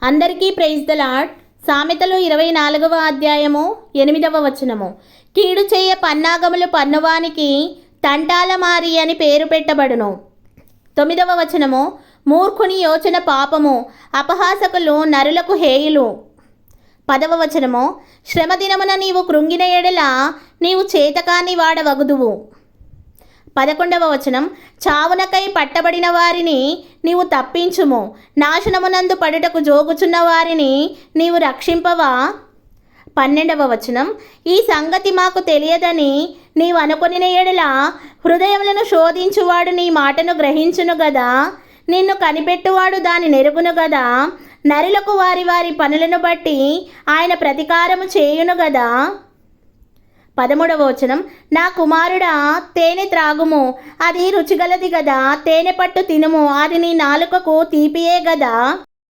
అందరికీ praise the lord. సామెతలు 24వ అధ్యాయము 8వ వచనము. కీడు చేయ పన్నాగములు పన్నువానికి తంటాల మారి అని పేరు పెట్టబడును. 9వ వచనము. మూర్ఖుని యోచన పాపము, అపహాసకులు నరులకు హేయులు. 10వ వచనము. శ్రమ దినమున నీవు కృంగిన ఎడల నీవు చేతకాని వాడవగుదువు. 11వ వచనం. చావునకై పట్టబడిన వారిని నీవు తప్పించుము, నాశనమునందు పడుటకు జోగుచున్న వారిని నీవు రక్షింపవా. 12వ వచనం. ఈ సంగతి మాకు తెలియదని నీవు అనుకొనిన ఎడల హృదయములను శోధించువాడు నీ మాటను గ్రహించును గదా, నిన్ను కనిపెట్టువాడు దాని నెరుగును గదా, నరులకు వారి వారి పనులను బట్టి ఆయన ప్రతీకారము చేయును గదా. 13వ వచనం. నా కుమారుడా, తేనె త్రాగుము, అది రుచిగలది గదా, తేనె పట్టు తినుము, అది నీ నాలుకకు తీపియే గదా.